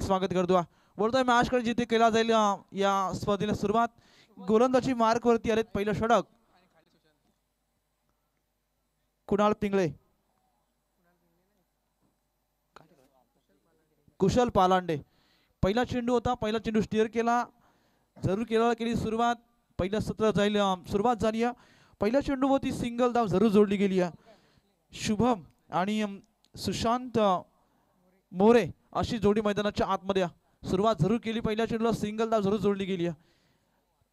स्वागत करतो. बोलतोय मॅच कडे जिथे केला जाईल या स्पर्धेला सुरुवात. गोलंदाजी मार्क वरती आलेत. पहिलं षटक कुणाल पिंगळे, कुशल पालांडे. पहिला चेंडू होता, पहिला चेंडू स्टीअर केला, जरूर केली सुरुवात. पहिलं सत्र जाईल, सुरुवात झाली. पहिल्या चेंडूवरती सिंगल धाव जरूर जोडली गेली. शुभम आणि सुशांत मोरे अशी जोडी मैदानाच्या आतमध्ये सुरुवात जरूर केली. पहिल्या चेंडूला सिंगल धाव जरूर जोडली गेली.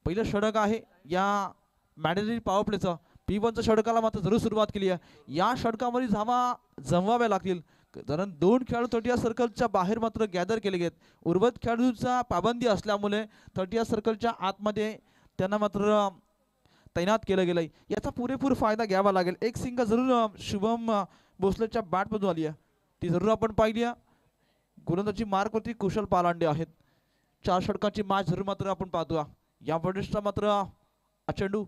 पहिलं षटक आहे या मॅन्डेटरी पॉवर प्लेचं. P1च्या षटकाला मात्र जरूर सुरुवात केली आहे. या षटकामध्ये धावा जमवाव्या लागतील, कारण 2 खेळाडू 30 सर्कलच्या बाहेर मात्र गॅदर केले गेलेत. उर्वरित खेळाडूंचा पाबंदी असल्यामुळे 30 सर्कलच्या आतमध्ये त्यांना मात्र तैनात केलं गेलंय. याचा पुरेपूर फायदा घ्यावा लागेल. एक सिंगल जरूर शुभम भोसलेच्या बॅटमधून आली आहे, ती जरूर आपण पाहिली. गोलंदाजी मार्कवरती कुशल पालांडे आहेत. 4 षटकांची मॅच जरूर मात्र आपण पाहतो. या फटका मात्र चेंडू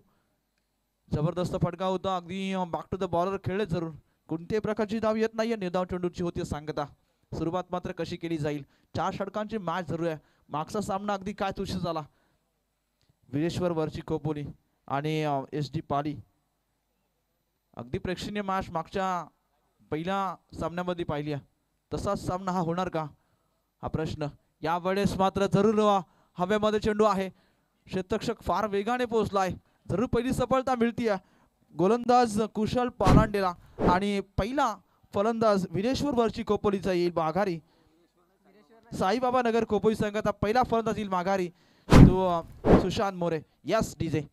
जबरदस्त फटका होता. अगदी बॅक टू द बॉलर खेळले जरूर. कोणत्याही प्रकारची धाव येत नाहीये, निर्धाव चेंडूची होती सांगता. सुरुवात मात्र कशी केली जाईल. 4 षटकांची मॅच जरूर आहे. मागचा सामना अगदी काय तुशी झाला. विरेश्वर वरची खोपोली आणि SD पाली. अगदी प्रेक्षणीय मॅच मागच्या पहिल्या सामन्यामध्ये पाहिली. तसाच सामना हा होणार का, हा प्रश्न. यावेळेस मात्र जरूर हवेमध्ये चेंडू आहे. क्षेत्ररक्षक फार वेगाने पोहोचलाय. जरूर पहिली सफलता मिळतीये गोलंदाज कुशल पालांडेला. आणि पहिला फलंदाज विरेश्वर वरची खोपोलीचा येईल माघारी. साईबाबा नगर खोपोली संघाचा पहिला फलंदाज येईल माघारी, तो सुशांत मोरे. Yes DJ.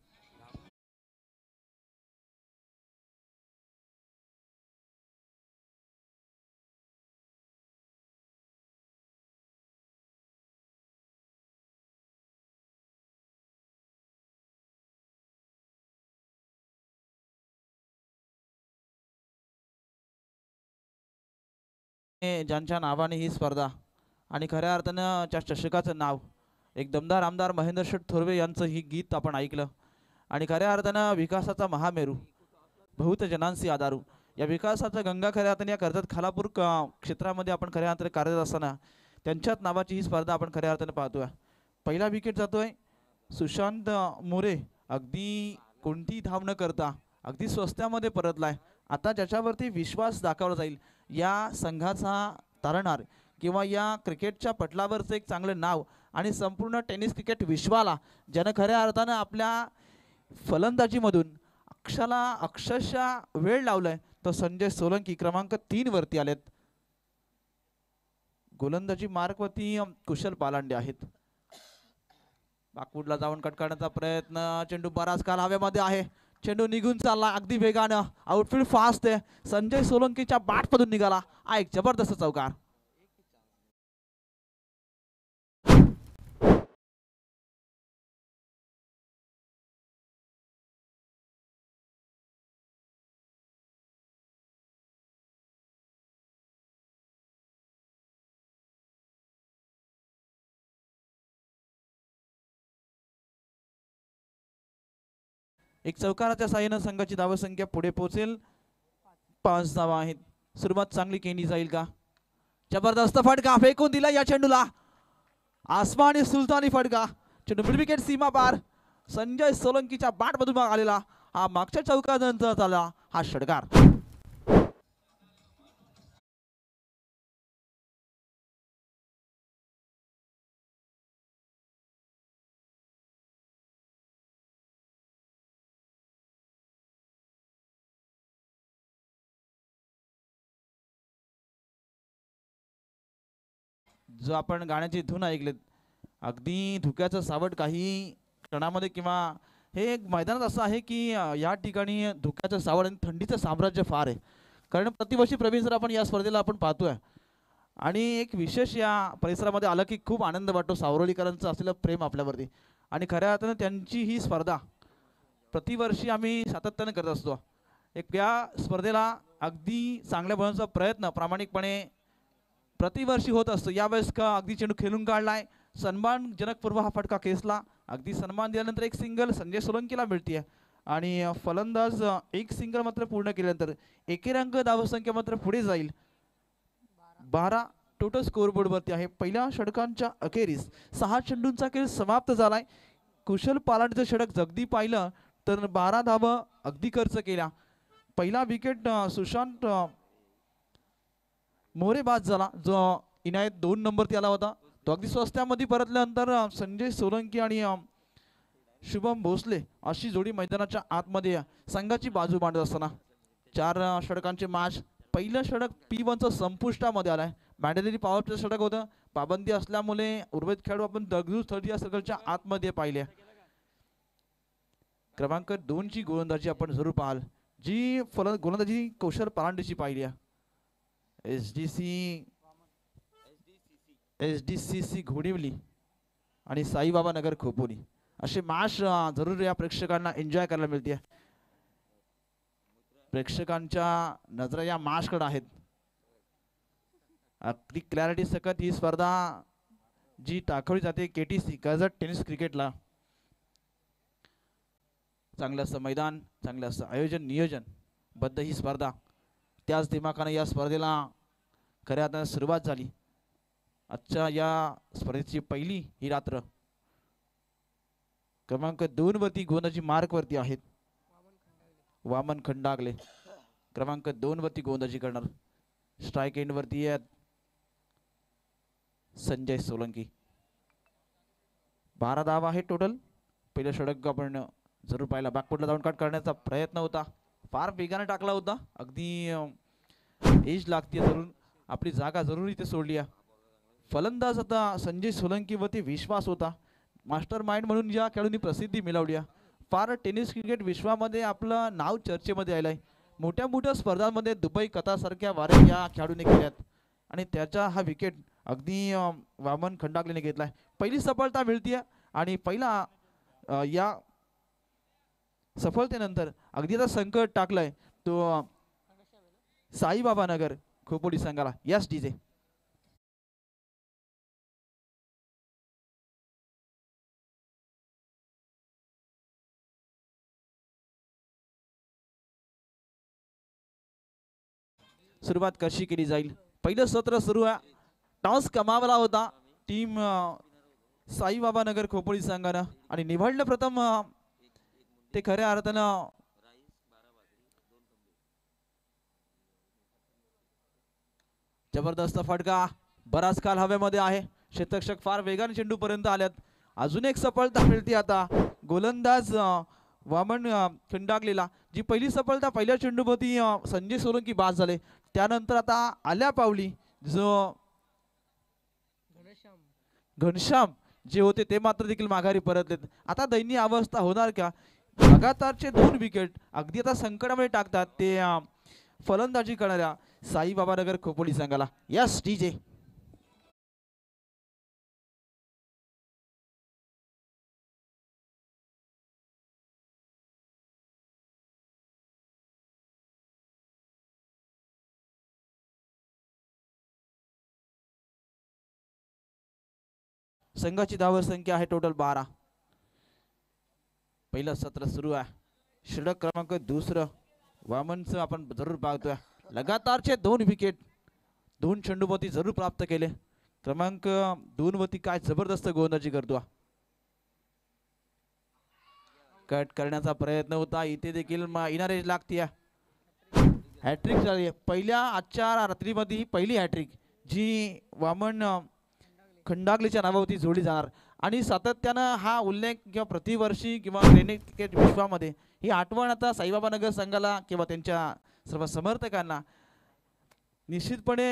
ज्यांच्या नावाने ही स्पर्धा आणि खऱ्या अर्थानं त्या चषकाचं नाव एक दमदार आमदार महेंद्र शेठ थोरवे यांचं ही गीत आपण ऐकलं. आणि खऱ्या अर्थानं विकासाचा महामेरू, बहुत जनांसी आधारू, या विकासाचा गंगा खऱ्या अर्थाने या कर्जत खालापूर क्षेत्रामध्ये आपण खऱ्या अर्थाने कार्यरत असताना त्यांच्याच नावाची ही स्पर्धा आपण खऱ्या अर्थाने पाहतोय. पहिला विकेट जातोय सुशांत मोरे. अगदी कोणती धाव न करता अगदी स्वस्त्यामध्ये परतलाय. आता ज्याच्यावरती विश्वास दाखवला जाईल, या संघाचा तारणार किंवा या क्रिकेटच्या पटलावरचं एक चांगलं नाव आणि संपूर्ण टेनिस क्रिकेट विश्वाला ज्यानं खऱ्या अर्थानं आपल्या फलंदाजीमधून अक्षरशः वेळ लावलाय, तो संजय सोलंकी क्रमांक 3 वरती आलेत. गोलंदाजी मार्कवरती कुशल पालांडे आहेत. बाकवूडला जाऊन कट करण्याचा प्रयत्न. चेंडू बराच काल हवेमध्ये आहे. चेंडू निघून चालला अगदी वेगानं. आउटफील्ड फास्ट आहे. संजय सोलंकीच्या बॅटमधून निघाला. हा एक जबरदस्त चौकार. एक चौकाराच्या साहाय्याने संघाची धावसंख्या पुढे पोहोचेल. 5 धावा आहेत. सुरुवात चांगली केली जाईल का. जबरदस्त फटका फेकून दिला या चेंडूला. आसमानी सुलतानी फटका. चेंडू मिड विकेट सीमा पार. संजय सोलंकीच्या बॅटमधून आलेला हा मागच्या चौकानंतर झाला हा षटकार. जो आपण गाण्याची धून ऐकलेत, अगदी धुक्याचं सावट काही क्षणामध्ये किंवा हे एक मैदानात असं आहे की या ठिकाणी धुक्याचं सावट आणि थंडीचं साम्राज्य फार आहे. कारण प्रतिवर्षी प्रवीण सर आपण या स्पर्धेला आपण पाहतोय आणि एक विशेष या परिसरामध्ये आलं की खूप आनंद वाटतो. सावरोलीकरांचं असलेलं प्रेम आपल्यावरती आणि खऱ्या अर्थानं त्यांची ही स्पर्धा प्रतिवर्षी आम्ही सातत्याने करत असतो. एक या स्पर्धेला अगदी चांगल्या बनवण्याचा प्रयत्न प्रामाणिकपणे प्रतिवर्षी होत असतो. यावेळेस का अगदी चेंडू खेळून काढलाय. सन्मानजनक पूर्व हा फटका खेचला. अगदी सन्मान दिल्यानंतर एक सिंगल संजय सोलंकीला मिळते आणि फलंदाज एक सिंगल मात्र पूर्ण केल्यानंतर एकेरी अंक धावसंख्या मात्र पुढे जाईल. 12 टोटल स्कोअरबोर्ड वरती आहे. पहिल्या षटकांच्या अखेरीस 6 चेंडूंचा खेळ समाप्त झालाय. कुशल पालांडचं षटक जगदी पाहिलं तर 12 धावा अगदी खर्च केल्या. पहिला विकेट सुशांत मोरे बाद झाला, जो इनायत 2 नंबरती आला होता. तो अगदी स्वस्त्यामध्ये परतल्यानंतर संजय सोलंकी आणि शुभम भोसले अशी जोडी मैदानाच्या आतमध्ये संघाची बाजू मांडत असताना 4 षटकांचे मॅच. पहिलं षटक P1चं संपुष्टामध्ये आलाय. मॅन्डेटरी पॉवरचं षटक होतं. पाबंदी असल्यामुळे उर्वरित खेळाडू आपण दगडूज 30 या सर्कलच्या आतमध्ये पाहिले. क्रमांक 2 ची गोलंदाजी आपण जरूर पाहाल, जी गोलंदाजी कौशल परांडेची पाहिली आहे. SDCC घोडिवली आणि साईबाबा नगर खोपोली असे मॅच जरूर या प्रेक्षकांना एन्जॉय करायला मिळते. प्रेक्षकांच्या नजरा या मॅचकडे आहेत. अगदी क्लॅरिटी सकट ही स्पर्धा जी टाकवली जाते KTC कर्जत टेनिस क्रिकेटला. चांगलं असं मैदान, चांगलं असं आयोजन नियोजन बद्ध ही स्पर्धा. त्याच दिमाखाने या स्पर्धेला खऱ्या अर्थाने सुरुवात झाली. आजच्या या स्पर्धेची पहिली ही रात्र. क्रमांक 2 वरती गोलंदाजी मार्क वरती आहेत वामन खंडागले. क्रमांक 2 वरती गोलंदाजी करणार. स्ट्राइक एंड वरती आहेत संजय सोलंकी. 12 धावा आहे टोटल. पहिलं षटक आपण जरूर पाहिला. बॅकफुटला जाऊन कट करण्याचा प्रयत्न होता, फार वेगाने टाकला होता. अगदी एज लागते जरूर, आपली जागा जरूर इथे सोडली आहे. फलंदाज आता संजय सोलंकी वरती विश्वास होता. मास्टर माइंड म्हणून या खेळाडूंनी प्रसिद्धी मिळवली आहे. फार टेनिस क्रिकेट विश्वामध्ये आपलं नाव चर्चेमध्ये आलंय. मोठ्या मोठ्या स्पर्धांमध्ये दुबई कतार सारख्या वाऱ्या या खेळाडूने केल्यात आणि त्याचा हा विकेट अगदी वामन खंडागलेने घेतलाय. पहिली सफलता मिळतीये आणि पहिला या सफलतेनंतर अगदी आता संकट टाकलाय तो साईबाबा नगर खोपोली संघाला. Yes DJ. सुरुवात कशी केली जाईल. पहिलं सत्र सुरू आहे. टॉस कमावला होता टीम साईबाबा नगर खोपोली संघानं आणि निवडलं प्रथम ते खऱ्या अर्थानं जबरदस्त फटका. बराच काल हवेमध्ये आहे. क्षेत्ररक्षक फार वेगाने चेंडू पर्यंत आल्यात. अजून एक सफलता मिळते आता गोलंदाज वामन खंडागलेला. जी पहिली सफलता पहिल्या चेंडूवरती संजय सोलंकी बाद झाले. त्यानंतर आता आल्या पावली जो घनश्याम जे होते ते मात्र देखील माघारी परतलेत. आता दयनीय अवस्था होणार का. लगातारचे 2 विकेट अगदी आता संकटामध्ये टाकतात ते फलंदाजी करणाऱ्या साईबाबा नगर खोपोली संघाला. Yes DJ. संघाची धाव संख्या आहे टोटल 12. पहिलं सत्र सुरू आहे. षटक क्रमांक 2 वामनचं आपण जरूर पाहतोय. लगातारचे 2 विकेट 2 चेंडूवरती जरूर प्राप्त केले. क्रमांक 2 वरती काय जबरदस्त गोलंदाजी करतो. कट करण्याचा प्रयत्न होता. इथे देखील इनारेज लागते. हॅट्रिक झाली पहिल्या आजच्या रात्रीमध्ये ही पहिली हॅट्रिक जी वामन खंडागलेच्या नावावरती जोडली जाणार आणि सातत्यानं हा उल्लेख किंवा प्रतिवर्षी किंवा क्रिकेट विश्वामध्ये ही आठवण आता साईबाबा नगर संघाला किंवा त्यांच्या सर्व समर्थकांना निश्चितपणे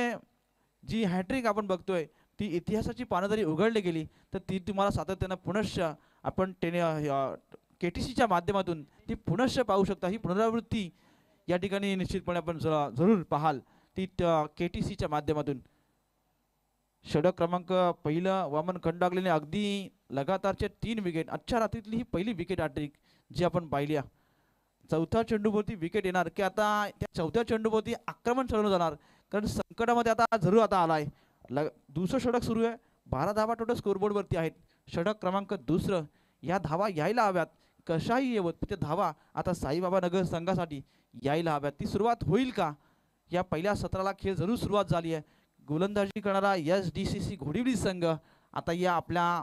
जी हॅट्रिक आपण बघतोय ती इतिहासाची पानं जरी उघडली गेली तर ती तुम्हाला सातत्यानं पुनश्च आपण KTCच्या माध्यमातून ती पुनश्च पाहू शकता. ही पुनरावृत्ती या ठिकाणी निश्चितपणे आपण जरूर पाहाल ती KTCच्या माध्यमातून. षटक क्रमांक पहिलं वामन खंडागलेने अगदी लगातारचे 3 विकेट. आजच्या रात्रीतली ही पहिली विकेट हॅट्रिक जी आपण पाहिली. चौथ्या चेंडूवरती विकेट येणार की आता त्या चौथ्या चेंडूवरती आक्रमण चालवलं जाणार कारण संकटामध्ये आता जरूर आता आलाय. दुसरं षटक सुरू आहे. 12 धावा टोटल स्कोरबोर्ड वरती आहेत. षटक क्रमांक 2 या धावा यायला हव्यात कशाही येवत. त्या धावा आता साईबाबा नगर संघासाठी यायला हव्यात. ती सुरुवात होईल का. या पहिल्या सत्राला खेळ जरूर सुरुवात झाली आहे. गोलंदाजी करणारा SDCC घोडिवली संघ आता या आपल्या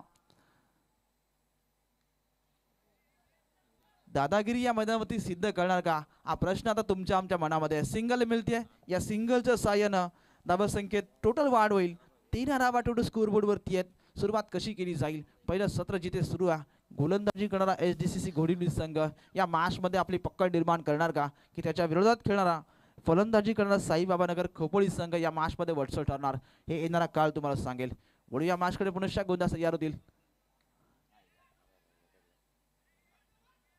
दादागिरी या मैदानावरती सिद्ध करणार का हा प्रश्न आता तुमच्या आमच्या मनामध्ये सिंगल मिळते या सिंगलच्या साहाय्यानं धावा संख्येत टोटल वाढ होईल 3 धावा टोटल स्कोरबोर्ड वरती आहेत सुरुवात कशी केली जाईल पहिलं सत्र जिथे सुरू आहे गोलंदाजी करणारा SDCC घोडिवली संघ या मॅच मध्ये आपली पकड निर्माण करणार का की त्याच्या विरोधात खेळणारा फलंदाजी करणारा साईबाबानगर खोपोली संघ या मॅच मध्ये वटसळ ठरणार हे येणारा काळ तुम्हाला सांगेल वळू या मॅच कडे पुनश्च गोंदा तयार होतील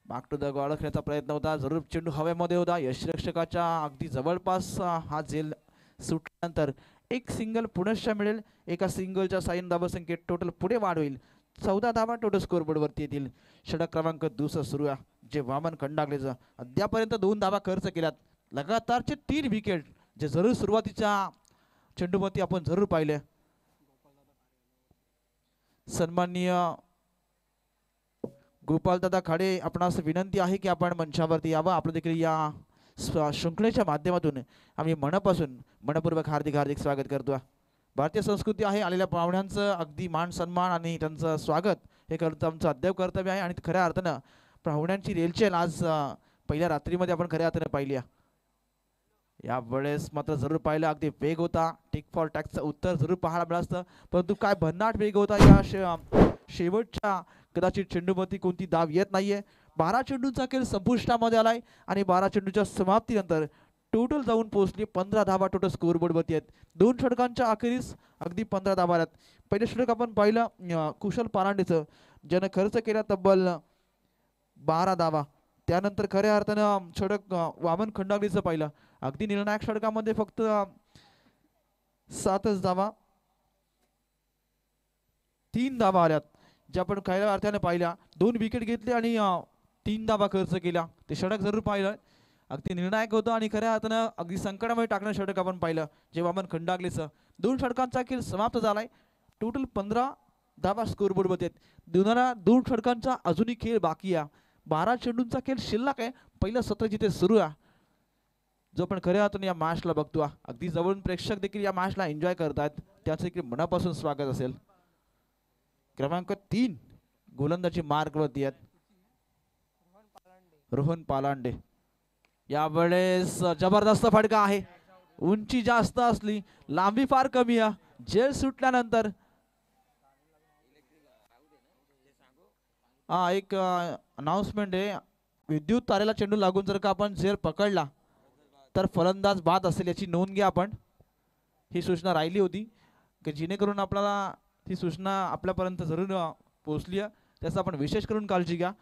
बॅक टू द गॉल खेळण्याचा प्रयत्न होता जरूर चेंडू हवेमध्ये होता यष्टिरक्षकाच्या अगदी जवळपास हा झेल सुटल्यानंतर एक सिंगल पुनश्च मिळेल एका सिंगलच्या साइन धावा संख्येत टोटल पुढे वाढ होईल 14 धावा टोटल स्कोरबोर्ड वरती येतील षटक क्रमांक 2 सुरू आहे जे वामन खंडागलेचं अद्यापर्यंत 2 धावा खर्च केल्यात लगातारचे 3 विकेट जे जरूर सुरुवातीच्या चेंडूमध्ये आपण जरूर पाहिले सन्माननीय गोपालदादा खाडे आपणास विनंती आहे की आपण मंचावरती यावं आपलं देखील या शृंखलेच्या माध्यमातून आम्ही मनपूर्वक हार्दिक स्वागत करतो भारतीय संस्कृती आहे आलेल्या पाहुण्यांचं अगदी मान सन्मान आणि त्यांचं स्वागत हे करतं आमचं अद्याप कर्तव्य आहे आणि खऱ्या अर्थानं पाहुण्यांची रेलचेल आज पहिल्या रात्रीमध्ये आपण खऱ्या अर्थानं पाहिली या वेळेस मात्र जरूर पाहिलं अगदी वेग होता टिक फॉर टॅक्सचं उत्तर जरूर पाहायला मिळालं असतं परंतु काय भन्नाट वेग होता या शेवटच्या कदाचित चेंडूमध्ये कोणती धाव येत नाहीये 12 चेंडूंचा खेळ संपुष्टामध्ये आलाय आणि 12 चेंडूच्या समाप्तीनंतर टोटल जाऊन पोहोचली 15 धावा टोटल स्कोरबोर्ड वरती आहेत 2 षटकांच्या अखेरीस अगदी 15 धावा आहेत पहिले षटक आपण पाहिलं कुशल पारांडेचं ज्यानं खर्च केला तब्बल 12 धावा त्यानंतर खऱ्या अर्थानं षटक वामन खंडागलीचं पाहिलं अगदी निर्णायक षटकामध्ये फक्त 7च धावा 3 धावा आल्यात जे आपण खऱ्या अर्थाने पाहिल्या 2 विकेट घेतले आणि 3 धावा खर्च केला ते षटक जरूर पाहिलं अगदी निर्णायक होतं आणि खऱ्या अर्थानं अगदी संकटामध्ये टाकणं षटक आपण पाहिलं जे वामन खंडागलेचं 2 षटकांचा खेळ समाप्त झालाय टोटल 15 धावा स्कोरबोर्ड मध्ये आहेत 2 षटकांचा अजूनही खेळ बाकी आहे 12 चेंडूंचा खेळ शिल्लक आहे पहिलं सत्र जिथे सुरू आहे जो आपण खऱ्या अर्थाने या मॅचला बघतो अगदी जवळून प्रेक्षक देखील या मॅचला एन्जॉय करतात त्याचं देखील मनापासून स्वागत असेल क्रमांक 3 गोलंदाजी मार्ग वरती आहेत रोहन पालांडे यावेळेस जबरदस्त फटका आहे उंची जास्त असली लांबी फार कमी आहे झेल सुटल्यानंतर एक अनाउन्समेंट आहे विद्युत तारेला चेंडू लागून जर का आपण झेल पकडला तर फलंदाज बाद असेल याची नोंद घ्या आपण ही सूचना राहिली होती की जेणेकरून आपल्याला ती सूचना आपल्यापर्यंत जरूर पोहोचली आहे त्याचा आपण विशेष करून काळजी घ्या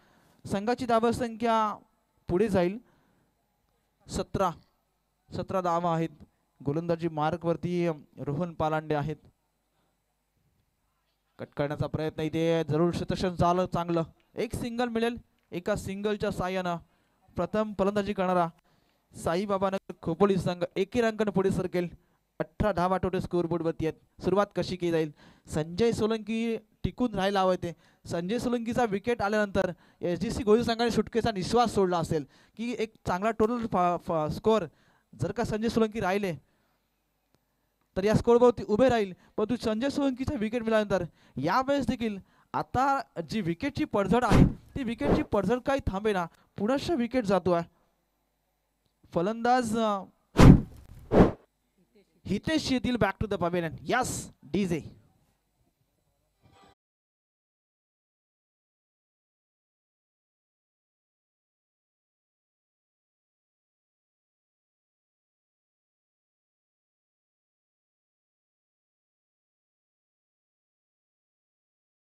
संघाची धावा संख्या पुढे जाईल 17 धावा आहेत गोलंदाजी मार्क वरती रोहन पालांडे आहेत कट करण्याचा प्रयत्न इथे जरूर शतकर्षण झालं चांगलं एक सिंगल मिळेल एका सिंगलच्या साह्यानं प्रथम फलंदाजी करणारा साईबाबानगर खोपोली संघ एकी अंकाने पुढे सरकेल 18 धावा टोटल स्कोरबोर्ड वरती आहेत सुरुवात कशी केली जाईल संजय सोलंकी टिकून राहायला हवं ते संजय सोलंकीचा विकेट आल्यानंतर SDC घोडी संघाने सुटकेचा निश्वास सोडला असेल की एक चांगला टोटल स्कोर जर का संजय सोलंकी राहिले तर या स्कोरवरती उभे राहील परंतु संजय सोलंकीचा विकेट मिळाल्यानंतर यावेळेस देखील आता जी विकेटची पडझड आहे ती विकेटची पडझड काही थांबेना पुनश्च विकेट जातो आहे फलंदाज हितेश येतील back to the pavilion yes DJ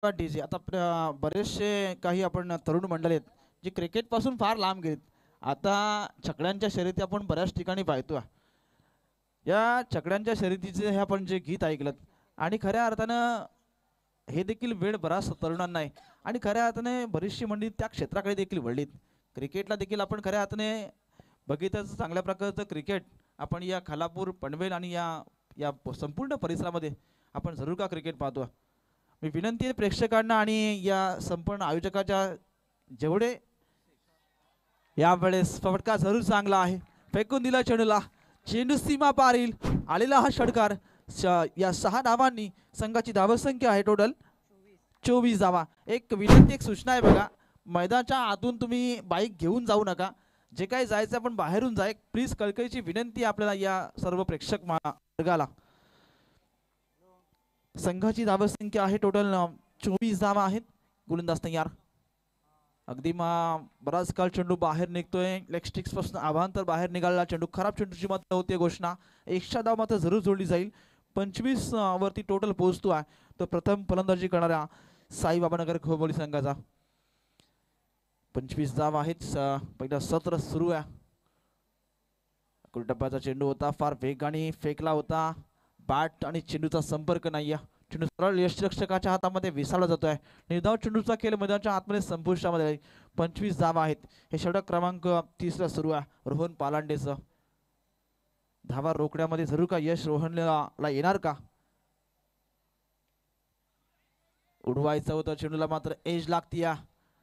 DJ आता बरेचसे काही आपण तरुण मंडळ आहेत जे क्रिकेट पासून फार लांब गेलेत आता छकड्यांच्या शर्यती आपण बऱ्याच ठिकाणी पाहतो या छकड्यांच्या शर्यतीचे हे आपण जे गीत ऐकलं आणि खऱ्या अर्थानं हे देखील वेळ बराच तरुणांना आहे आणि खऱ्या अर्थाने बरीचशी मंडळी त्या क्षेत्राकडे देखील वळलीत क्रिकेटला देखील आपण खऱ्या अर्थाने बघितलं चांगल्या प्रकारचं क्रिकेट आपण या खालापूर पनवेल आणि या संपूर्ण परिसरामध्ये आपण जरूर का क्रिकेट पाहतो मी विनंती आहे प्रेक्षकांना आणि या संपूर्ण आयोजकाच्या जेवढे यावेळेस फटका जरूर चांगला आहे फेकून दिला चेंडूला चेंडू सीमा पार येईल आलेला हा षटकार या 6 धावांनी संघाची धावसंख्या आहे टोटल 24 धावा. एक विनंती, एक सूचना आहे बघा, मैदानाच्या आतून तुम्ही बाईक घेऊन जाऊ नका. जे काही जायचं आपण बाहेरून जाय, प्लीज. कळकळीची विनंती आपल्याला या सर्व प्रेक्षक वर्गाला. संघाची धावसंख्या आहे टोटल 24 धावा आहेत. गोलंदाज तयार. अगदी बराच काळ चेंडू बाहेर निघतोय. लेग स्टिक्स पासून अभांतर बाहेर निघाला चेंडू. खराब चेंडूची मात्र होती घोषणा. 100 धाव मात्र जरूर जोडली जाईल. 25 वरती टोटल पोहोचतो आहे तो प्रथम फलंदाजी करणाऱ्या साईबाबानगर खोपोली संघाचा. 25 धाव आहेत. पहिला सत्र सुरू आहे. टप्प्याचा चेंडू होता, फार वेगाने फेकला होता. बॅट आणि चेंडूचा संपर्क नाही. चेंडू सरळ यष्टिरक्षकाच्या हातामध्ये विसावला जातोय. निर्धाव चेंडूचा खेळ मैदानाच्या आतमध्ये संपुष्टामध्ये. 25 धावा आहेत. हे षटक क्रमांक 30 सुरू आहे रोहन पालांडेचं. धावा रोखण्यामध्ये जरूर का यश रोहनला येणार का? उडवायचं होतं चेंडूला, मात्र एज लागती.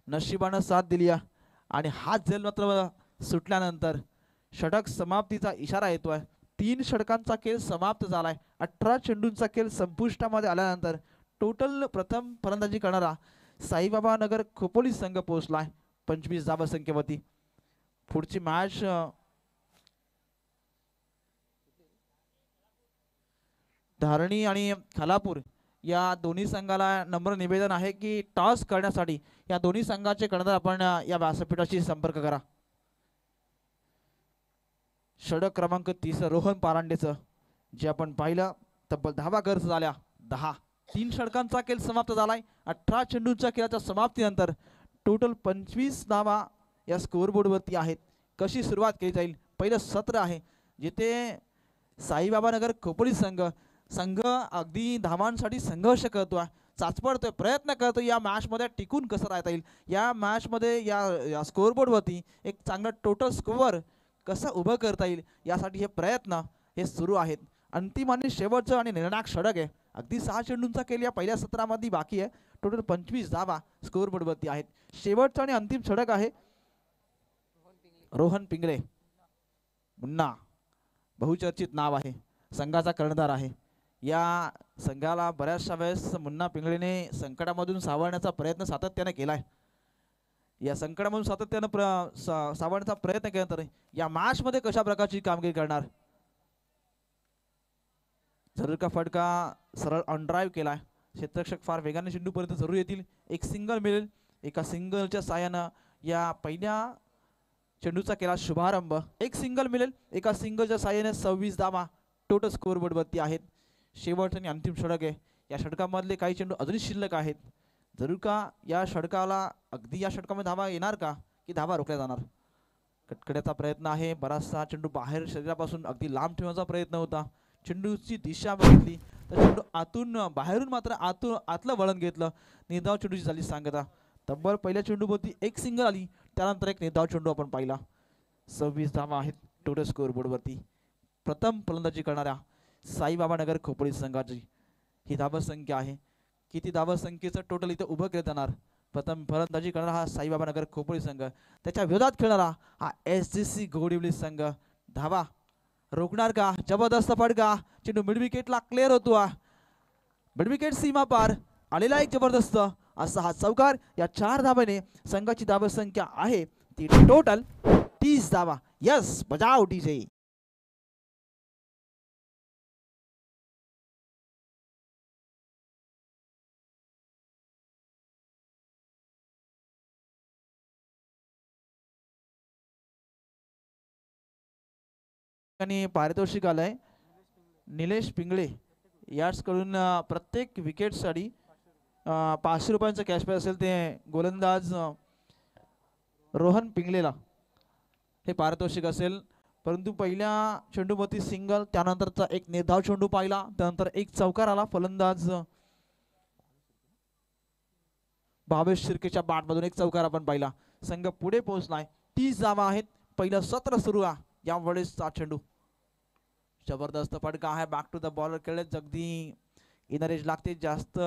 नशिबानं साथ दिली आणि हात झेल मात्र सुटल्यानंतर षटक समाप्तीचा इशारा येतोय. 3 षटकांचा खेळ समाप्त झालाय. 18 चेंडूंचा खेळ संपुष्टामध्ये आल्यानंतर टोटल प्रथम फलंदाजी करणारा साईबाबा नगर खोपोली संघ पोहोचलाय 25 धावा संख्येवरती. पुढची मॅच धारणी आणि खालापूर या दोन्ही संघाला नम्र निवेदन आहे की टॉस करण्यासाठी या दोन्ही संघाचे कर्णधार आपण या व्यासपीठाशी संपर्क करा. षटक क्रमांक 30 रोहन पारांडेचं जे आपण पाहिलं. तब्बल धावा गरज झाल्या 10. 3 षटकांचा खेळ समाप्त झालाय. 18 चेंडूंच्या खेळाच्या समाप्तीनंतर टोटल 25 धावा या स्कोअरबोर्ड वरती आहेत. कशी सुरुवात केली जाईल? पहिलं सत्र आहे जिथे साईबाबा नगर खोपोली संघ अगदी धावांसाठी संघर्ष करतोय, चाचपडतोय, प्रयत्न करतो या मॅच मध्ये टिकून कसं राहता येईल. या मॅच मध्ये या स्कोअरबोर्ड वरती एक चांगला टोटल स्कोअर कसं उभं करता येईल यासाठी हे प्रयत्न हे सुरू आहेत. अंतिम आणि शेवटचं आणि निर्णायक षटक आहे. अगदी 6 चेंडूंचा खेळ या पहिल्या सत्रामध्ये बाकी आहे. टोटल 25 धावा स्कोअरबोर्ड वरती आहेत. शेवटचं आणि अंतिम षटक आहे. रोहन पिंगळे मुन्ना बहुचर्चित नाव आहे, संघाचा कर्णधार आहे. या संघाला बऱ्याचशा वेळेस मुन्ना पिंगळेने संकटामधून सावरण्याचा प्रयत्न सातत्याने केलाय. या संकटामधून सातत्याने सावरण्याचा प्रयत्न केल्यानंतर या मॅच मध्ये कशा प्रकारची कामगिरी करणार? जरूर का फटका सरळ ऑन ड्राईव्ह केलाय. क्षेत्ररक्षक फार वेगाने चेंडूपर्यंत जरूर येतील. एक सिंगल मिळेल. एका सिंगलच्या साहाय्यानं या पहिल्या चेंडूचा केला शुभारंभ. एक सिंगल मिळेल. एका सिंगलच्या साहाय्याने 26 धावा टोटल स्कोअरबोर्ड वरती आहेत. शेवटचं आणि अंतिम षटक आहे. या षटकामधले काही चेंडू अजूनही शिल्लक आहेत. जरूर का या षटकाला अगदी या षटकामध्ये धावा येणार का की धावा रोखल्या जाणार? कटकड्याचा प्रयत्न आहे. बराचसा चेंडू बाहेर शरीरापासून अगदी लांब ठेवण्याचा प्रयत्न होता. चेंडूची दिशा बघितली तर चेंडू आतून बाहेरून मात्र आतलं वळण घेतलं. निर्धाव चेंडूची झाली सांगता. तब्बल पहिल्या चेंडूवरती एक सिंगल आली, त्यानंतर एक निर्धाव चेंडू आपण पाहिला. 26 धावा आहेत टोटल स्कोअरबोर्ड वरती. प्रथम फलंदाजी करणाऱ्या साईबाबा नगर खोपोली संघाची ही धावसंख्या आहे. किती धावसंख्येचं टोटल इथे उभं केलं जाणार? प्रथम फलंदाजी करणारा हा साईबाबा नगर खोपोली संघ, त्याच्या विरोधात खेळणारा हा SGC गोडिवली संघ. धावा रोखणार का? जबरदस्त फटका. चेंडू मिड विकेटला क्लिअर होतो. मिड विकेट सीमा पार आलेला एक जबरदस्त असा हा चौकार. या 4 धावेने संघाची धावसंख्या आहे ती टोटल 30 धावा. यस, बजाव डीजे. आणि पारितोषिक आलंय निलेश पिंगळे याचकडून. प्रत्येक विकेटसाठी 500 रुपयांचं कॅश प्राइज असेल. ते गोलंदाज रोहन पिंगलेला हे पारितोषिक असेल. परंतु पहिल्या चेंडूवरती सिंगल, त्यानंतरचा एक निर्धाव चेंडू पाहिला, त्यानंतर एक चौकार आला. फलंदाज भावेश शिर्केच्या बॅटमधून एक चौकार आपण पाहिला. संघ पुढे पोहोचलाय. 30 धावा आहेत. पहिलं सत्र सुरू आहे. यावेळेस 7 चेंडू. जबरदस्त फटका आहे. बॅक टू द बॉलर खेळले. अगदी इनर एज लागते. जास्त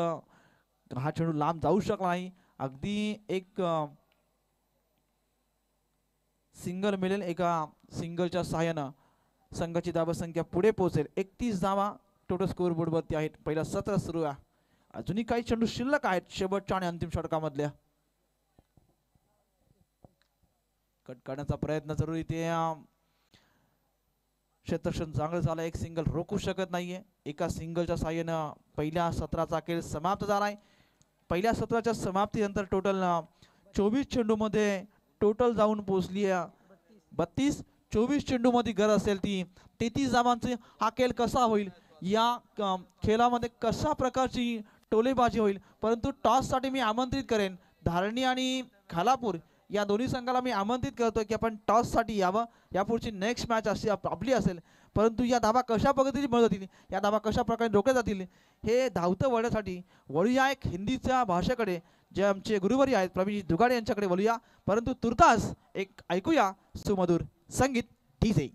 हा चेंडू लांब जाऊ शकला नाही. अगदी एक सिंगल मिळेल. एका सिंगलच्या सहाय्यानं संघाची धावसंख्या पुढे पोहोचेल. 31 धावा टोटल स्कोअर बोर्डवरती आहेत. पहिला 17 सुरू आहे. अजूनही काही चेंडू शिल्लक आहेत शेवटच्या आणि अंतिम षटकामधल्या. कट करण्याचा प्रयत्न जरूर इथे क्षेत्ररक्षण चांगलं झालं. एक सिंगल रोखू शकत नाहीये. एका सिंगलच्या साह्यानं पहिल्या सत्राचा खेळ समाप्त झालाय. पहिल्या सत्राच्या समाप्तीनंतर टोटल 24 चेंडूमध्ये टोटल जाऊन पोहोचली 32. 24 चेंडूमध्ये गरज असेल ती 33 धावांची. हा खेळ कसा होईल, या खेळामध्ये कशा प्रकारची टोलेबाजी होईल, परंतु टॉससाठी मी आमंत्रित करेन धारणी आणि खालापूर या दोन्ही संघाला मी आमंत्रित करतोय की आपण टॉससाठी यावं. यापुढची नेक्स्ट मॅच अशी आपली असेल, परंतु या धावा कशा पद्धतीने मिळत जातील, या धावा कशा प्रकारे रोखल्या जातील, हे धावतं वळण्यासाठी वळूया एक हिंदीच्या भाषेकडे, जे आमचे गुरुवारी आहेत प्रवीण दुगाडे यांच्याकडे वळूया. परंतु तुर्तास एक ऐकूया सुमधुर संगीत डीजे.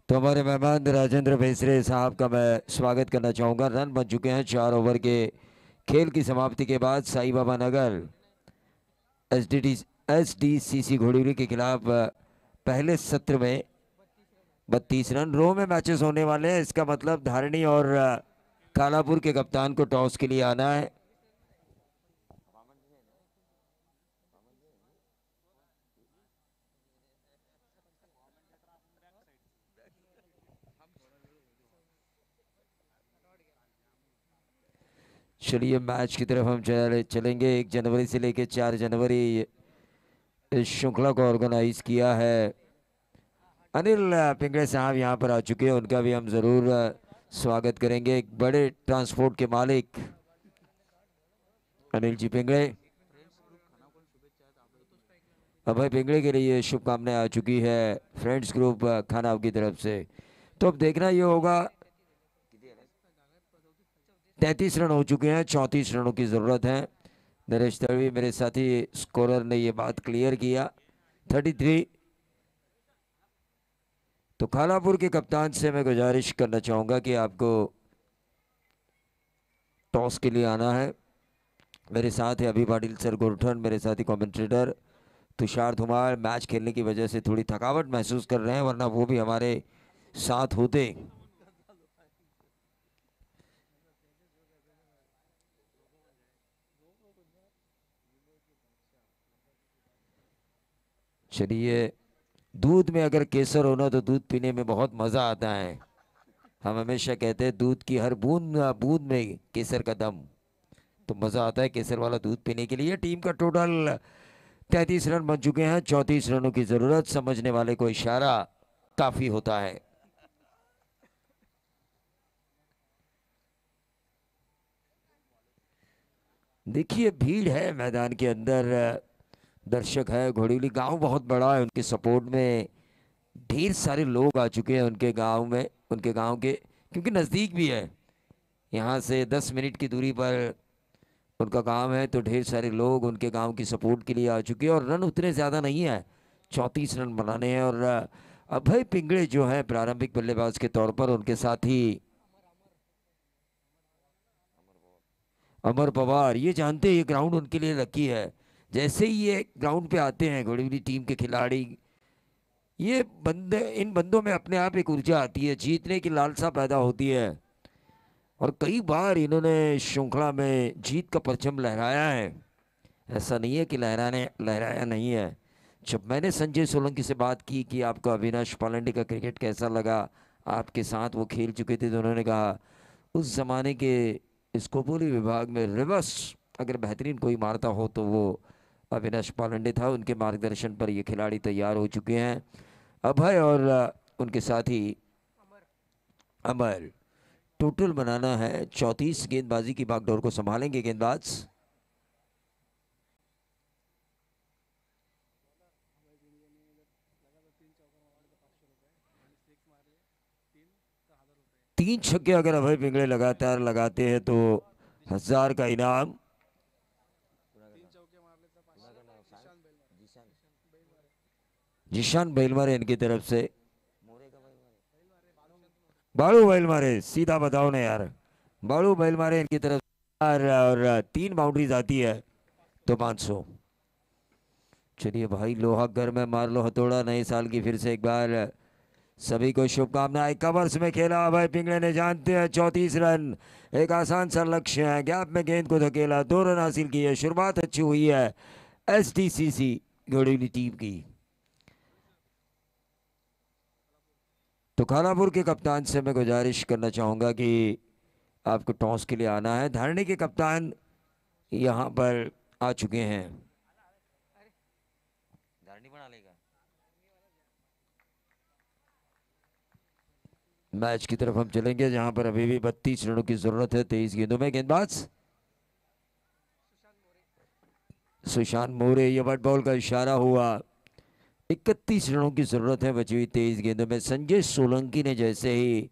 तो हमारे मेहमान राजेंद्र भेसरे साहब का मैं स्वागत करना चाहूँगा। रन बन चुके हैं 4 ओवर के खेल की समाप्ति के बाद। साई बाबा नगर SDCC घोड़ीरी के खिलाफ पहले सत्र में 32 रन। रो में मैचेस होने वाले हैं, इसका मतलब धारणी और कालापुर के कप्तान को टॉस के लिए आना है। चलिए मैच की तरफ हम चलेंगे। 1 जनवरी से लेकर 4 जनवरी इस श्रृंखला को ऑर्गेनाइज किया है। अनिल पिंगड़े साहब यहाँ पर आ चुके हैं, उनका भी हम ज़रूर स्वागत करेंगे। एक बड़े ट्रांसपोर्ट के मालिक अनिल जी पिंगड़े, अभय पिंगड़े के लिए शुभकामनाएं आ चुकी है फ्रेंड्स ग्रुप खानाव की तरफ से। तो अब देखना ये होगा, 33 रन हो चुके हैं, 34 रनों की ज़रूरत है। नरेश तड़वी मेरे साथी स्कोरर ने ये बात क्लियर किया, 33। तो खालापुर के कप्तान से मैं गुजारिश करना चाहूँगा कि आपको टॉस के लिए आना है। मेरे साथ है अभी पाटिल सर गोरठन, मेरे साथी कमेंटेटर तुषार धुमार। मैच खेलने की वजह से थोड़ी थकावट महसूस कर रहे हैं, वरना वो भी हमारे साथ होते। चलिए, दूध में अगर केसर होना तो दूध पीने में बहुत मज़ा आता है। हम हमेशा कहते हैं दूध की हर बूंद बूंद में केसर का दम, तो मज़ा आता है केसर वाला दूध पीने के लिए। टीम का टोटल 33 रन बन चुके हैं, 34 रनों की ज़रूरत। समझने वाले को इशारा काफ़ी होता है। देखिए भीड़ है मैदान के अंदर, दर्शक है। घोड़ीली गांव बहुत बड़ा है, उनके सपोर्ट में ढेर सारे लोग आ चुके हैं उनके गांव में, उनके गांव के, क्योंकि नज़दीक भी है, यहाँ से 10 मिनट की दूरी पर उनका गांव है। तो ढेर सारे लोग उनके गांव की सपोर्ट के लिए आ चुके हैं। और रन उतने ज़्यादा नहीं है, 34 रन बनाने हैं। और अभय पिंगड़े जो है प्रारंभिक बल्लेबाज के तौर पर, उनके साथ ही अमर पवार, ये जानते हैं ये ग्राउंड उनके लिए लकी है। जैसे ही ये ग्राउंड पे आते हैं घोड़ीली टीम के खिलाड़ी, ये बंदे, इन बंदों में अपने आप एक ऊर्जा आती है, जीतने की लालसा पैदा होती है। और कई बार इन्होंने श्रृंखला में जीत का परचम लहराया है, ऐसा नहीं है कि लहराया नहीं है। जब मैंने संजय सोलंकी से बात की कि आपको अविनाश पालंडे का क्रिकेट कैसा लगा, आपके साथ वो खेल चुके थे, तो उन्होंने कहा उस ज़माने के स्कोपोली विभाग में रिवर्स अगर बेहतरीन कोई मारता हो तो वो अविनाश पालंडे था। उनके मार्गदर्शन पर ये खिलाड़ी तैयार हो चुके हैं, अभय और उनके साथी अमर। टोटल बनाना है 34। गेंदबाजी की बागडोर को संभालेंगे गेंदबाज। 3 छक्के अगर अभय पिंगले लगातार लगाते हैं तो 1000 का इनाम। जिशान बैलमारे इनकी तरफ से। बाड़ू बैलमारे, सीधा बताओ ना यार, बाड़ू बैलमारे इनकी तरफ और 3 बाउंड्रीज आती है तो 500। चलिए भाई, लोहा घर में मार लो हथौड़ा, नए साल की फिर से एक बार सभी को शुभकामनाएं। कवर्स में खेला अभय पिंगले ने, जानते हैं 34 रन एक आसान सा लक्ष्य है। गैप में गेंद को धकेला, 2 रन हासिल किए। शुरुआत अच्छी हुई है एसडीसीसी घोड़ीवली टीम की। तो खानापुर के कप्तान से मैं गुजारिश करना चाहूंगा कि आपको टॉस के लिए आना है। धरनी के कप्तान यहां पर आ चुके हैं। मैच की तरफ हम चलेंगे जहां पर अभी भी 32 रनों की जरूरत है 23 गेंदों में। गेंदबाज सुशांत मोरे, ये बट बॉल का इशारा हुआ। 31 रनों की जरूरत है बची हुई 23 गेंदों में। संजय सोलंकी ने जैसे ही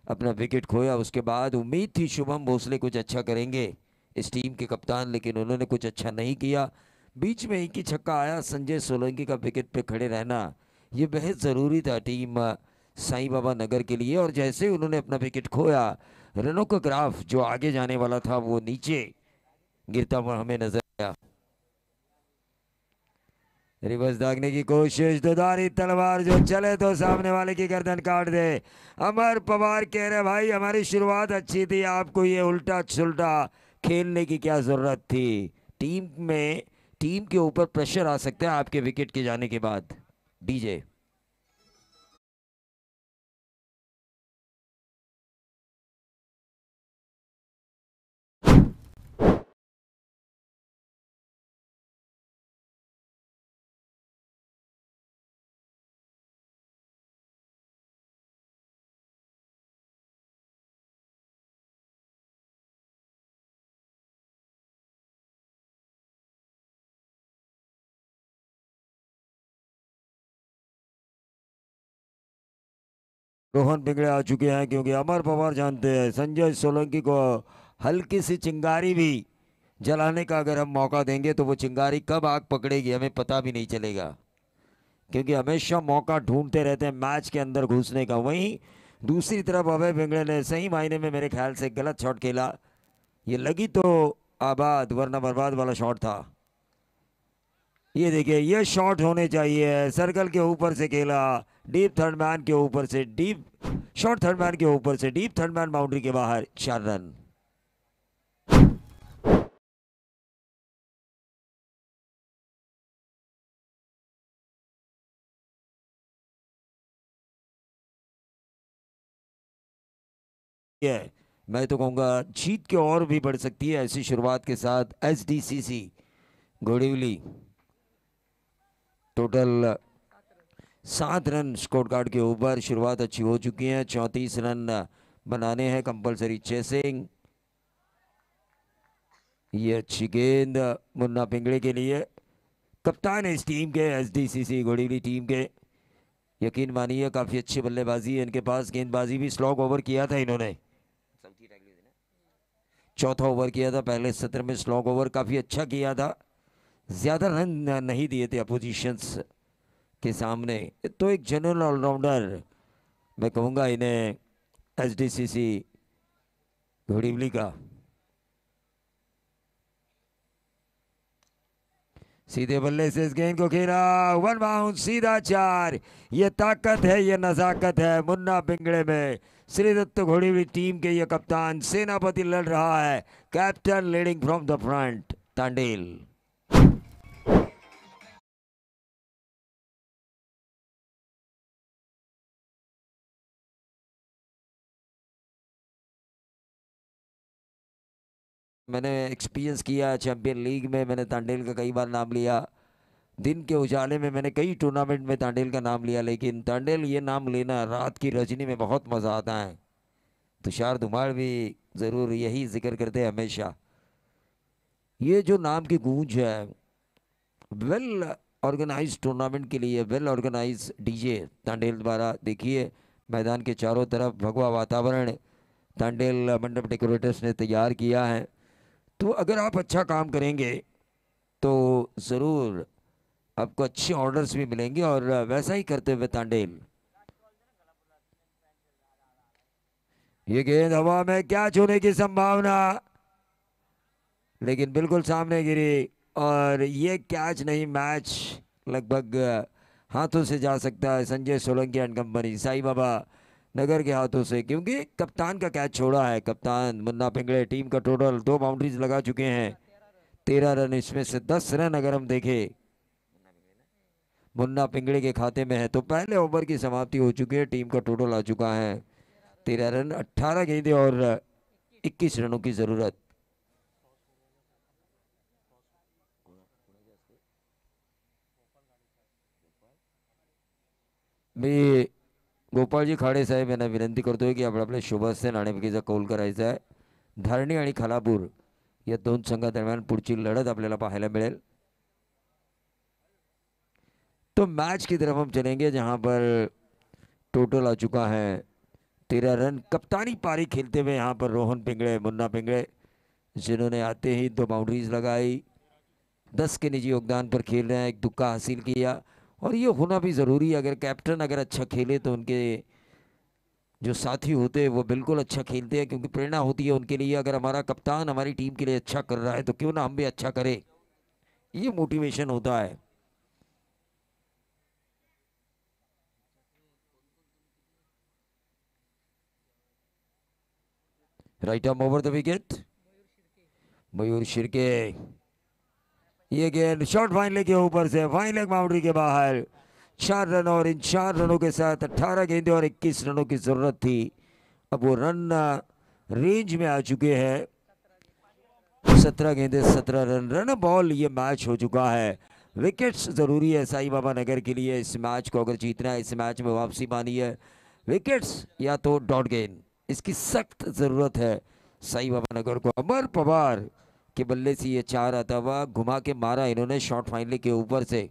अपना विकेट खोया उसके बाद उम्मीद थी शुभम भोसले कुछ अच्छा करेंगे इस टीम के कप्तान, लेकिन उन्होंने कुछ अच्छा नहीं किया। बीच में एक ही छक्का आया। संजय सोलंकी का विकेट पे खड़े रहना ये बेहद ज़रूरी था टीम साईं बाबा नगर के लिए। और जैसे ही उन्होंने अपना विकेट खोया, रनों का ग्राफ जो आगे जाने वाला था वो नीचे गिरता हुआ हमें नजर आया। रिवर्स दागने की कोशिश, दुधारी तलवार जो चले तो सामने वाले की गर्दन काट दे। अमर पवार कह रहे भाई हमारी शुरुआत अच्छी थी, आपको ये उल्टा सुल्टा खेलने की क्या जरूरत थी। टीम के ऊपर प्रेशर आ सकता है आपके विकेट के जाने के बाद। डीजे रोहन पिंगड़े आ चुके हैं, क्योंकि अमर पवार जानते हैं संजय सोलंकी को हल्की सी चिंगारी भी जलाने का अगर हम मौका देंगे तो वो चिंगारी कब आग पकड़ेगी हमें पता भी नहीं चलेगा, क्योंकि हमेशा मौका ढूंढते रहते हैं मैच के अंदर घुसने का। वहीं दूसरी तरफ अभय पिंगड़े ने सही मायने में मेरे ख्याल से गलत शॉट खेला। ये लगी तो आबाद वरना बर्बाद वाला शॉट था। ये देखिए, ये शॉट होने चाहिए, सर्कल के ऊपर से खेला, डीप थर्ड मैन के ऊपर से, डीप शॉर्ट थर्ड मैन के ऊपर से, डीप थर्ड मैन बाउंड्री के बाहर, 4 रन। मैं तो कहूंगा जीत के और भी बढ़ सकती है ऐसी शुरुआत के साथ एसडीसीसी घोड़ीवली। टोटल 7 रन स्कोर कार्ड के ऊपर, शुरुआत अच्छी हो चुकी है। 34 रन बनाने हैं, कंपलसरी चेसिंग। ये अच्छी गेंद मुन्ना पिंगड़े के लिए, कप्तान है इस टीम के, एसडीसीसी घोड़ीवली टीम के। यकीन मानिए काफी अच्छी बल्लेबाजी है इनके पास। गेंदबाजी भी स्लॉग ओवर किया था इन्होंने, चौथा ओवर किया था पहले सत्र में, स्लॉग ओवर काफी अच्छा किया था। ज्यादा रन नहीं दिए थे अपोजिशंस के सामने। तो एक जनरल ऑलराउंडर मैं कहूँगा इन्हें एसडीसीसी घोड़ीवली का। सीधे बल्ले से इस गेंद को खेला, 1 बाउंस, सीधा 4। ये ताकत है, ये नजाकत है मुन्ना पिंगड़े में। श्री दत्त घोड़ीवली टीम के ये कप्तान सेनापति लड़ रहा है, captain leading from the front, Tandel. मैंने एक्सपीरियंस किया चैंपियन लीग में, मैंने तांडेल का कई बार नाम लिया। दिन के उजाले में मैंने कई टूर्नामेंट में तांडेल का नाम लिया, लेकिन तांडेल ये नाम लेना रात की रजनी में बहुत मज़ा आता है। तुषार धुमाड़ भी ज़रूर यही जिक्र करते हैं हमेशा। ये जो नाम की गूंज है, वेल ऑर्गेनाइज टूर्नामेंट के लिए, वेल ऑर्गेनाइज डीजे तांडेल द्वारा। देखिए मैदान के चारों तरफ भगवा वातावरण, तांडेल मंडप डेकोरेटर्स ने तैयार किया है। तो अगर आप अच्छा काम करेंगे तो ज़रूर आपको अच्छे ऑर्डर्स भी मिलेंगे, और वैसा ही करते हुए तांडेल। ये गेंद हवा में कैच होने की संभावना, लेकिन बिल्कुल सामने गिरी, और ये कैच नहीं, मैच लगभग हाथों से जा सकता है संजय सोलंकी एंड कंपनी साईं बाबा नगर के हाथों से, क्योंकि कप्तान का कैच छोड़ा है। कप्तान मुन्ना पिंगड़े टीम का टोटल 2 बाउंड्रीज लगा चुके हैं, 13 रन, इसमें से 10 रन अगर हम देखें मुन्ना पिंगड़े के खाते में है। तो पहले ओवर की समाप्ति हो चुकी है, टीम का टोटल आ चुका है 13 रन, 18 गेंदें और 21 रनों की जरूरत। मी गोपाळजी खाडे साहेब यांना विनंती करतोय की आपण आपल्या शुभस्य नाणेफेकीचा कौल करायचा आहे। धारणी आणि खालापूर या दोन संघादरम्यान पुढची लढत आपल्याला पाहायला मिळेल। तो मैच की तरफ हम चलेंगे जहां पर टोटल आ चुका है 13 रन। कप्तानी पारी खेलते हुए यहाँ पर रोहन पिंगड़े, मुन्ना पिंगड़े, जिन्होंने आते ही 2 बाउंड्रीज लगाई, 10 के निजी योगदान पर खेल रहे हैं, एक तुक्का हासिल किया, और ये होना भी ज़रूरी है। अगर कैप्टन अगर अच्छा खेले तो उनके जो साथी होते हैं वो बिल्कुल अच्छा खेलते हैं, क्योंकि प्रेरणा होती है उनके लिए। अगर हमारा कप्तान हमारी टीम के लिए अच्छा कर रहा है तो क्यों ना हम भी अच्छा करें, ये मोटिवेशन होता है। Right arm over the wicket, Mayur Shirke. ये गेंद शॉर्ट फाइन लेग के ऊपर से, फाइन लेग बाउंड्री के बाहर, 4 रन, और इन 4 रनों के साथ 18 गेंदें और 21 रनों की जरूरत थी। अब वो रन रेंज में आ चुके हैं, 17 गेंदें 17 रन, रन बॉल ये मैच हो चुका है। विकेट्स जरूरी है साईं बाबा नगर के लिए, इस मैच को अगर जीतना है, इस मैच में वापसी पानी है, विकेट्स या तो डॉट गेंद, इसकी सख्त जरूरत है साईं बाबा नगर को। अमर पवार के बल्ले से ये 4 आता हुआ, घुमा के मारा इन्होंने शॉर्ट फाइनल के ऊपर से।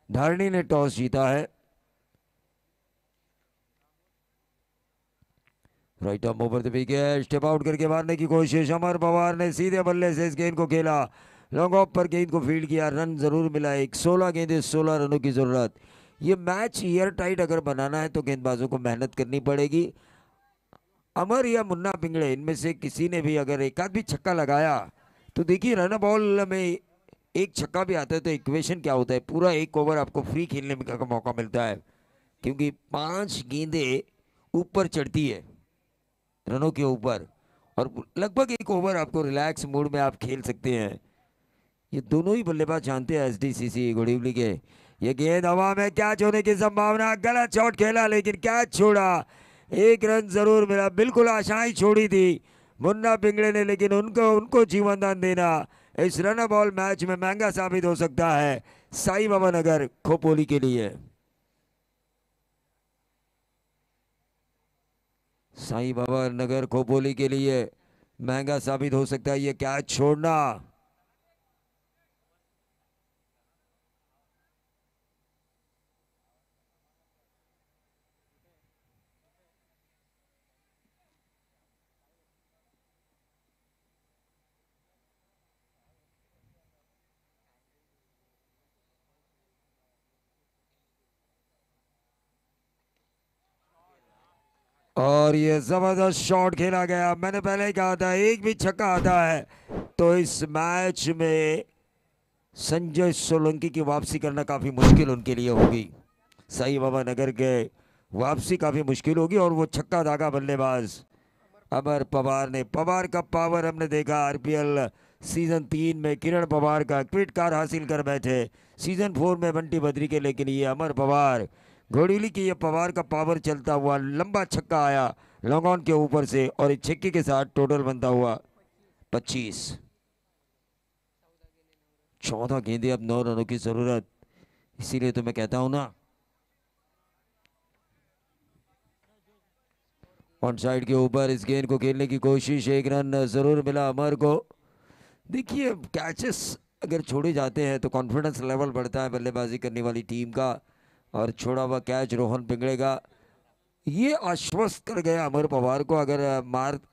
धारणी ने टॉस जीता है। Right arm over the wicket, step out करके मारने की कोशिश, अमर पवार ने सीधे बल्ले से इस गेंद को खेला, लॉन्ग ऑफ पर गेंद को फील्ड किया, रन जरूर मिला, एक 16 गेंदें 16 रनों की जरूरत। ये मैच एयर टाइट अगर बनाना है तो गेंदबाजों को मेहनत करनी पड़ेगी। अमर या मुन्ना पिंगड़े, इनमें से किसी ने भी अगर एक आध भी छक्का लगाया तो देखिए रन बॉल में एक छक्का भी आता है तो इक्वेशन क्या होता है, पूरा एक ओवर आपको फ्री खेलने का मौका मिलता है, क्योंकि 5 गेंदें ऊपर चढ़ती है रनों के ऊपर, और लगभग एक ओवर आपको रिलैक्स मूड में आप खेल सकते हैं। ये दोनों ही बल्लेबाज जानते हैं एसडीसीसी घोड़ीवली के। ये गेंद हवा में कैच होने की संभावना, गलत शॉट खेला लेकिन कैच छोड़ा, 1 रन जरूर मिला, बिल्कुल आशाएं छोड़ी थी मुन्ना पिंगड़े ने, लेकिन उनको जीवन दान देना इस रन बॉल मैच में महंगा साबित हो सकता है साईं बाबा नगर खोपोली के लिए। साईं बाबा नगर खोपोली के लिए महंगा साबित हो सकता है ये कैच छोड़ना। और ये जबरदस्त शॉट खेला गया, मैंने पहले ही कहा था एक भी छक्का आता है तो इस मैच में संजय सोलंकी की वापसी करना काफी मुश्किल उनके लिए होगी, साईं बाबा नगर के वापसी काफी मुश्किल होगी। और वो छक्का दागा बल्लेबाज अमर पवार ने, पवार का पावर हमने देखा आरपीएल सीजन 3 में, किरण पवार का क्विट कार हासिल कर बैठे सीजन 4 में बंटी बद्री के, लेकिन ये अमर पवार घोड़ीली की, ये पवार का पावर चलता हुआ लंबा छक्का आया लॉन्ग ऑन के ऊपर से, और इस छक्के के साथ टोटल बनता हुआ 25। 14 गेंदें, अब 9 रनों की जरूरत, इसीलिए तो मैं कहता हूं ना ऑन साइड के ऊपर इस गेंद को खेलने की कोशिश, 1 रन जरूर मिला अमर को। देखिए कैचेस अगर छोड़े जाते हैं तो कॉन्फिडेंस लेवल बढ़ता है बल्लेबाजी करने वाली टीम का, और छोड़ा हुआ कैच रोहन पिंगड़े का। ये आश्वस्त कर गया अमर पवार को। अगर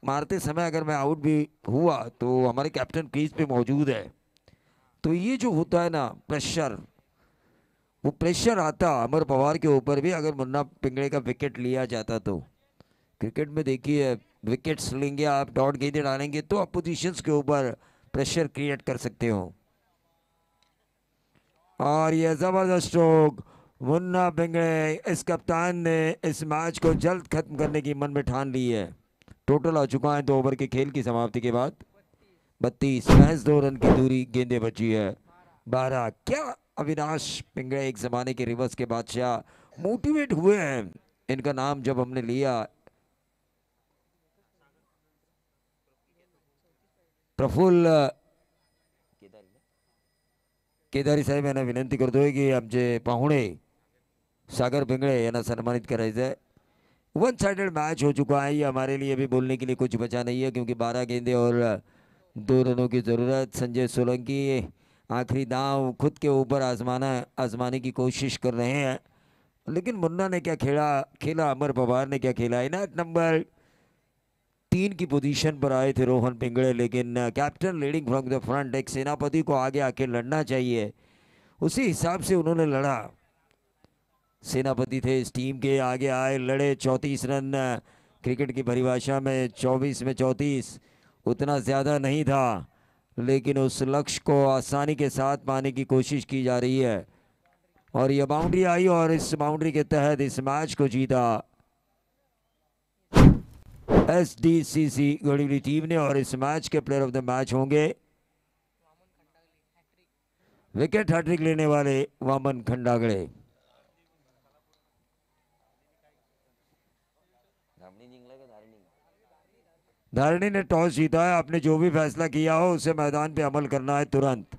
मारते समय अगर मैं आउट भी हुआ तो हमारे कैप्टन क्रीज पे मौजूद है। तो ये जो होता है ना प्रेशर, वो प्रेशर आता अमर पवार के ऊपर भी अगर मुन्ना पिंगड़े का विकेट लिया जाता तो। क्रिकेट में देखिए, विकेट्स लेंगे आप, डॉट गेंदें डालेंगे तो आप पोजीशंस के ऊपर प्रेशर क्रिएट कर सकते हो। और ये जबरदस्त स्ट्रोक मुन्ना पिंगड़े, इस कप्तान ने इस मैच को जल्द खत्म करने की मन में ठान ली है। टोटल आ चुका है 2 ओवर के खेल की समाप्ति के बाद 32, महज 2 रन की दूरी गेंदे बची है 12। क्या अविनाश पिंगड़े एक जमाने के रिवर्स के बादशाह मोटिवेट हुए हैं। इनका नाम जब हमने लिया, प्रफुल्ल केदारी साहेब यांना विनंती करतोय की आमचे पाहुणे सागर पिंगळे यांना सन्मानित करायचं है। 1 साइडेड मैच हो चुका है, ये हमारे लिए भी बोलने के लिए कुछ बचा नहीं है क्योंकि 12 गेंदे और 2 रनों की ज़रूरत। संजय सोलंकी आखिरी दांव खुद के ऊपर आजमाने की कोशिश कर रहे हैं, लेकिन मुन्ना ने क्या खेला अमर पवार ने क्या खेला। इनायत नंबर 3 की पोजीशन पर आए थे रोहन पिंगड़े, लेकिन captain leading from the front, एक सेनापति को आगे आके लड़ना चाहिए, उसी हिसाब से उन्होंने लड़ा। सेनापति थे इस टीम के, आगे आए, लड़े। 34 रन क्रिकेट की परिभाषा में 24 में 34 उतना ज़्यादा नहीं था, लेकिन उस लक्ष्य को आसानी के साथ पाने की कोशिश की जा रही है। और यह बाउंड्री आई और इस बाउंड्री के तहत इस मैच को जीता SDCC गढ़ीवली टीम ने। और इस मैच के प्लेयर ऑफ द मैच होंगे विकेट हैट्रिक लेने वाले वामन खंडागड़े। धारणी ने टॉस जीता है, आपने जो भी फैसला किया हो उसे मैदान पे अमल करना है तुरंत।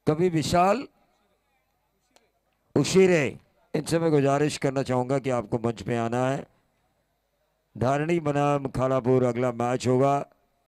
कभी विशाल उशीरे, इनसे मैं गुजारिश करना चाहूंगा कि आपको मंच पे आना है। धारणी बनाम खालापुर अगला मैच होगा।